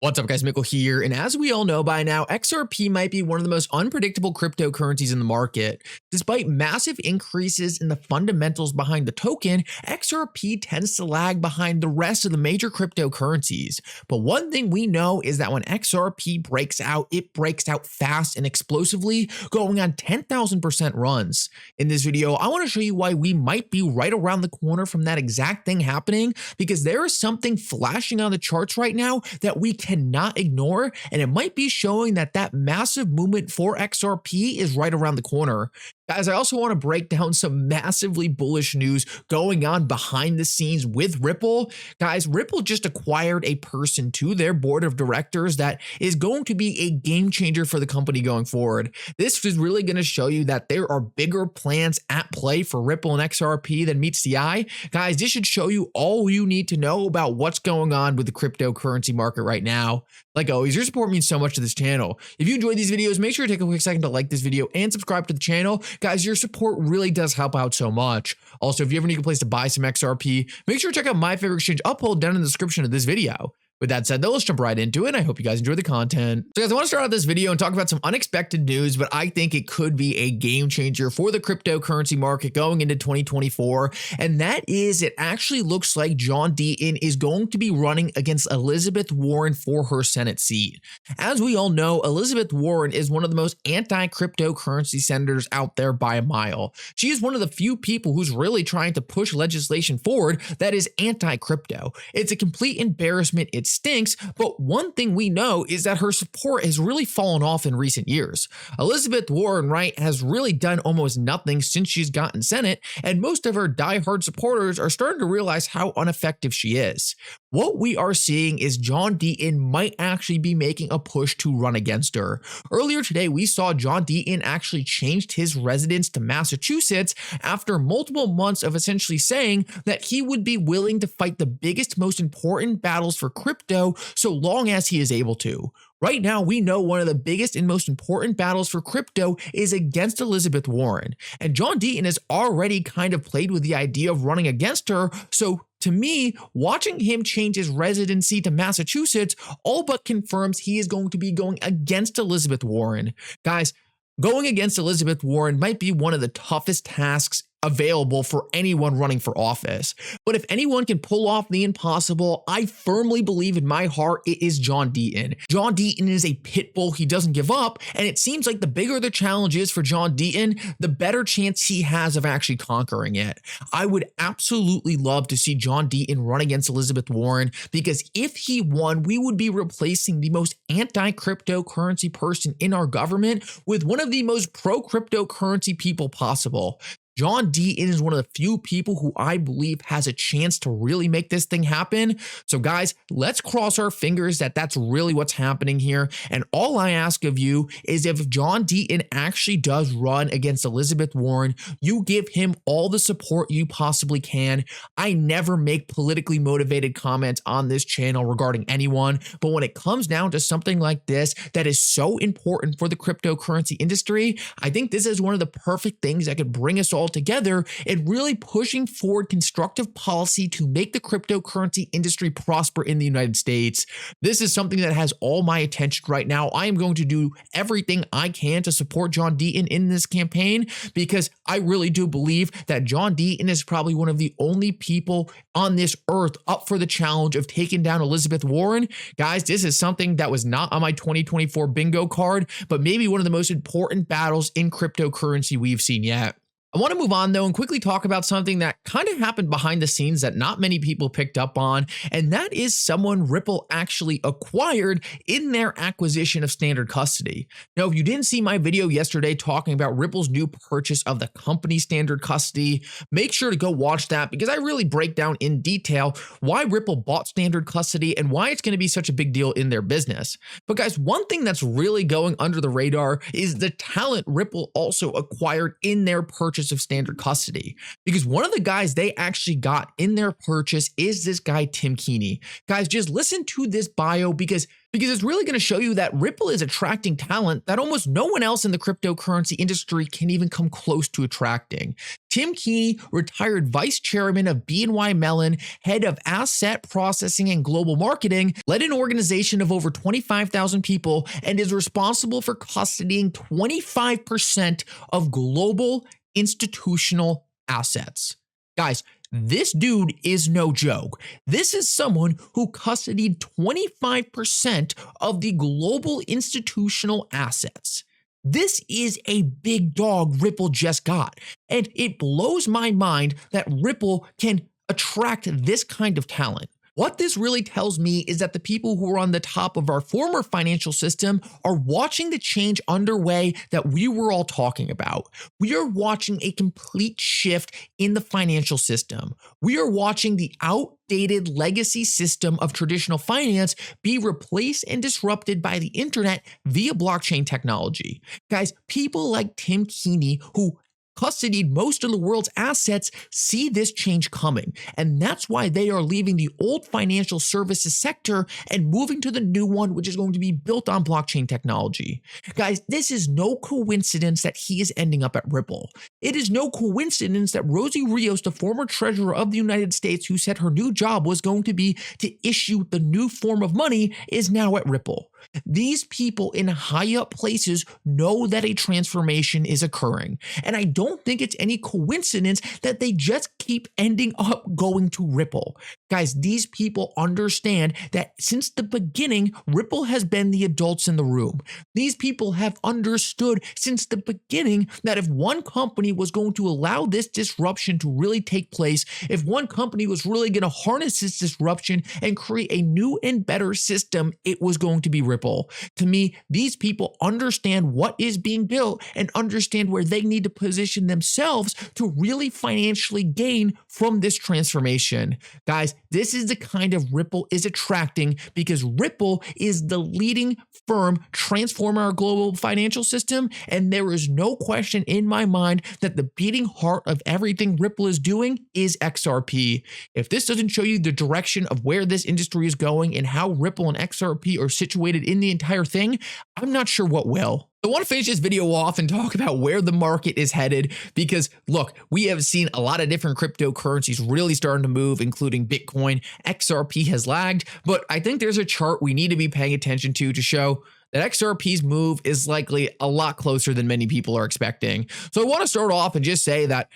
What's up guys, Mickle here, and as we all know by now, XRP might be one of the most unpredictable cryptocurrencies in the market. Despite massive increases in the fundamentals behind the token, XRP tends to lag behind the rest of the major cryptocurrencies. But one thing we know is that when XRP breaks out, it breaks out fast and explosively, going on 10,000% runs. In this video, I want to show you why we might be right around the corner from that exact thing happening, because there is something flashing on the charts right now that we cannot ignore, and it might be showing that that massive movement for XRP is right around the corner. Guys, I also want to break down some massively bullish news going on behind the scenes with Ripple. Guys, Ripple just acquired a person to their board of directors that is going to be a game changer for the company going forward. This is really going to show you that there are bigger plans at play for Ripple and XRP than meets the eye. Guys, this should show you all you need to know about what's going on with the cryptocurrency market right now. Like always, your support means so much to this channel. If you enjoyed these videos, make sure to take a quick second to like this video and subscribe to the channel. Guys, your support really does help out so much. Also, if you ever need a place to buy some XRP, make sure to check out my favorite exchange uphold down in the description of this video. With that said, though, let's jump right into it. I hope you guys enjoy the content. So guys, I want to start out this video and talk about some unexpected news, but I think it could be a game changer for the cryptocurrency market going into 2024. And that is, it actually looks like John Deaton is going to be running against Elizabeth Warren for her Senate seat. As we all know, Elizabeth Warren is one of the most anti-cryptocurrency senators out there by a mile. She is one of the few people who's really trying to push legislation forward that is anti-crypto. It's a complete embarrassment. It stinks, but one thing we know is that her support has really fallen off in recent years. Elizabeth Warren, right, has really done almost nothing since she's gotten Senate, and most of her diehard supporters are starting to realize how ineffective she is. What we are seeing is John Deaton might actually be making a push to run against her. Earlier today, we saw John Deaton actually changed his residence to Massachusetts after multiple months of essentially saying that he would be willing to fight the biggest, most important battles for crypto so long as he is able to. Right now, we know one of the biggest and most important battles for crypto is against Elizabeth Warren. And John Deaton has already kind of played with the idea of running against her. So to me, watching him change his residency to Massachusetts all but confirms he is going to be going against Elizabeth Warren. Guys, going against Elizabeth Warren might be one of the toughest tasks available for anyone running for office. But if anyone can pull off the impossible, I firmly believe in my heart it is John Deaton. John Deaton is a pit bull. He doesn't give up. And it seems like the bigger the challenge is for John Deaton, the better chance he has of actually conquering it. I would absolutely love to see John Deaton run against Elizabeth Warren, because if he won, we would be replacing the most anti-cryptocurrency person in our government with one of the most pro-cryptocurrency people possible. John Deaton is one of the few people who I believe has a chance to really make this thing happen. So guys, let's cross our fingers that that's really what's happening here. And all I ask of you is, if John Deaton actually does run against Elizabeth Warren, you give him all the support you possibly can. I never make politically motivated comments on this channel regarding anyone, but when it comes down to something like this that is so important for the cryptocurrency industry, I think this is one of the perfect things that could bring us all together and really pushing forward constructive policy to make the cryptocurrency industry prosper in the United States. This is something that has all my attention right now. I am going to do everything I can to support John Deaton in this campaign, because I really do believe that John Deaton is probably one of the only people on this earth up for the challenge of taking down Elizabeth Warren. Guys, this is something that was not on my 2024 bingo card, but maybe one of the most important battles in cryptocurrency we've seen yet. I want to move on though and quickly talk about something that kind of happened behind the scenes that not many people picked up on, and that is someone Ripple actually acquired in their acquisition of standard custody. Now, if you didn't see my video yesterday talking about Ripple's new purchase of the company standard custody, make sure to go watch that, because I really break down in detail why Ripple bought standard custody and why it's going to be such a big deal in their business. But guys, one thing that's really going under the radar is the talent Ripple also acquired in their purchase purchase of standard custody, because one of the guys they actually got in their purchase is this guy, Tim Keeney. Guys, just listen to this bio because it's really going to show you that Ripple is attracting talent that almost no one else in the cryptocurrency industry can even come close to attracting. Tim Keeney, retired vice chairman of BNY Mellon, head of asset processing and global marketing, led an organization of over 25,000 people and is responsible for custodying 25% of global institutional assets. Guys, this dude is no joke. This is someone who custodied 25% of the global institutional assets. This is a big dog Ripple just got, and it blows my mind that Ripple can attract this kind of talent. What this really tells me is that the people who are on the top of our former financial system are watching the change underway that we were all talking about. We are watching a complete shift in the financial system. We are watching the outdated legacy system of traditional finance be replaced and disrupted by the internet via blockchain technology. Guys, people like Tim Keeney, who custodied most of the world's assets, see this change coming. And that's why they are leaving the old financial services sector and moving to the new one, which is going to be built on blockchain technology. Guys, this is no coincidence that he is ending up at Ripple. It is no coincidence that Rosie Rios, the former treasurer of the United States, who said her new job was going to be to issue the new form of money, is now at Ripple. These people in high up places know that a transformation is occurring. And I don't think it's any coincidence that they just keep ending up going to Ripple. Guys, these people understand that since the beginning, Ripple has been the adults in the room. These people have understood since the beginning that if one company was going to allow this disruption to really take place, if one company was really going to harness this disruption and create a new and better system, it was going to be Ripple. To me, these people understand what is being built and understand where they need to position themselves to really financially gain from this transformation. Guys, this is the kind of Ripple is attracting because Ripple is the leading firm transforming our global financial system, and there is no question in my mind that the beating heart of everything Ripple is doing is XRP. If this doesn't show you the direction of where this industry is going and how Ripple and XRP are situated in the entire thing, I'm not sure what will. I want to finish this video off and talk about where the market is headed because, look, we have seen a lot of different cryptocurrencies really starting to move, including Bitcoin. XRP has lagged, but I think there's a chart we need to be paying attention to show that XRP's move is likely a lot closer than many people are expecting. So I want to start off and just say that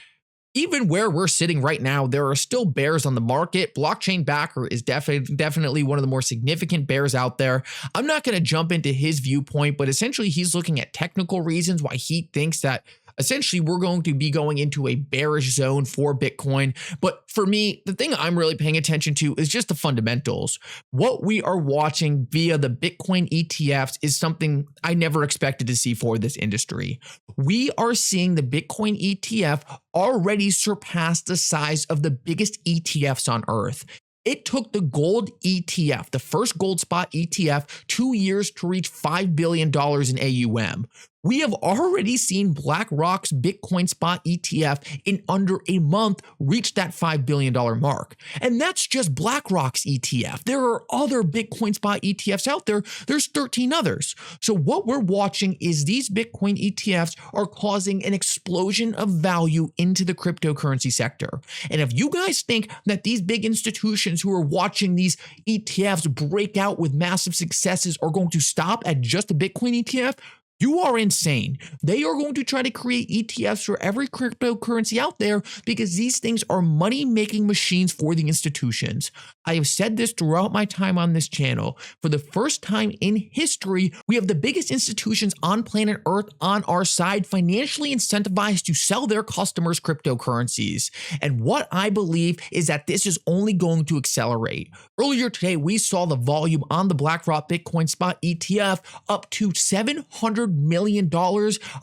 even where we're sitting right now, there are still bears on the market. Blockchain Backer is definitely one of the more significant bears out there. I'm not going to jump into his viewpoint, but essentially he's looking at technical reasons why he thinks that essentially we're going to be going into a bearish zone for Bitcoin. But for me, the thing I'm really paying attention to is just the fundamentals. What we are watching via the Bitcoin ETFs is something I never expected to see for this industry. We are seeing the Bitcoin ETF already surpass the size of the biggest ETFs on earth. It took the gold ETF, the first gold spot ETF, 2 years to reach $5 billion in AUM. We have already seen BlackRock's Bitcoin spot ETF in under a month reach that $5 billion mark. And that's just BlackRock's ETF. There are other Bitcoin spot ETFs out there. There's 13 others. So what we're watching is these Bitcoin ETFs are causing an explosion of value into the cryptocurrency sector. And if you guys think that these big institutions who are watching these ETFs break out with massive successes are going to stop at just a Bitcoin ETF, you are insane. They are going to try to create ETFs for every cryptocurrency out there because these things are money-making machines for the institutions. I have said this throughout my time on this channel. For the first time in history, we have the biggest institutions on planet Earth on our side, financially incentivized to sell their customers cryptocurrencies. And what I believe is that this is only going to accelerate. Earlier today, we saw the volume on the BlackRock Bitcoin Spot ETF up to $700 million,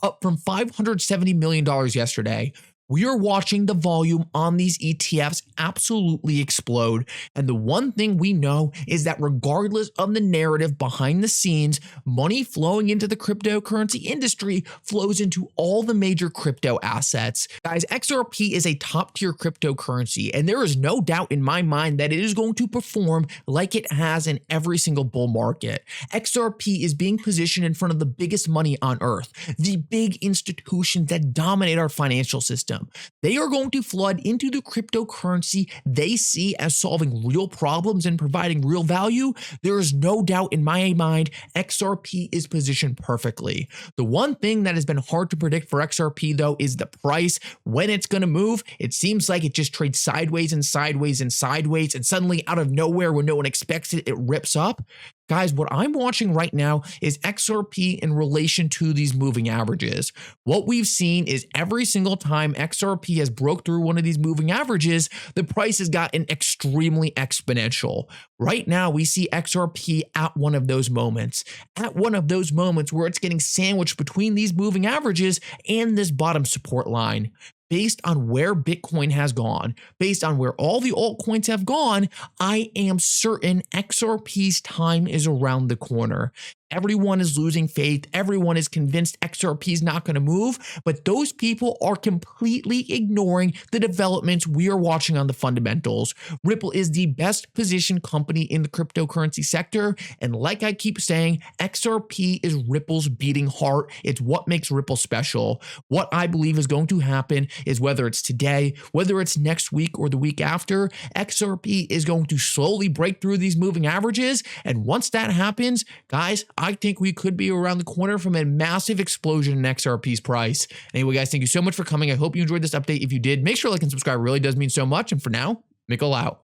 up from $570 million yesterday. we are watching the volume on these ETFs absolutely explode. And the one thing we know is that regardless of the narrative behind the scenes, money flowing into the cryptocurrency industry flows into all the major crypto assets. Guys, XRP is a top tier cryptocurrency, and there is no doubt in my mind that it is going to perform like it has in every single bull market. XRP is being positioned in front of the biggest money on earth, the big institutions that dominate our financial system. They are going to flood into the cryptocurrency they see as solving real problems and providing real value. There is no doubt in my mind XRP is positioned perfectly. The one thing that has been hard to predict for XRP though is the price. When it's going to move, it seems like it just trades sideways and sideways and sideways, and suddenly out of nowhere when no one expects it, it rips up. Guys, what I'm watching right now is XRP in relation to these moving averages. What we've seen is every single time XRP has broke through one of these moving averages, the price has gotten extremely exponential. Right now, we see XRP at one of those moments. At one of those moments where it's getting sandwiched between these moving averages and this bottom support line. Based on where Bitcoin has gone, based on where all the altcoins have gone, I am certain XRP's time is around the corner. Everyone is losing faith. Everyone is convinced XRP is not going to move, but those people are completely ignoring the developments we are watching on the fundamentals. Ripple is the best positioned company in the cryptocurrency sector, and like I keep saying, XRP is Ripple's beating heart. It's what makes Ripple special. What I believe is going to happen is whether it's today, whether it's next week or the week after, XRP is going to slowly break through these moving averages, and once that happens, guys, I think we could be around the corner from a massive explosion in XRP's price. Anyway, guys, thank you so much for coming. I hope you enjoyed this update. If you did, make sure to like and subscribe. It really does mean so much. And for now, Mickle out.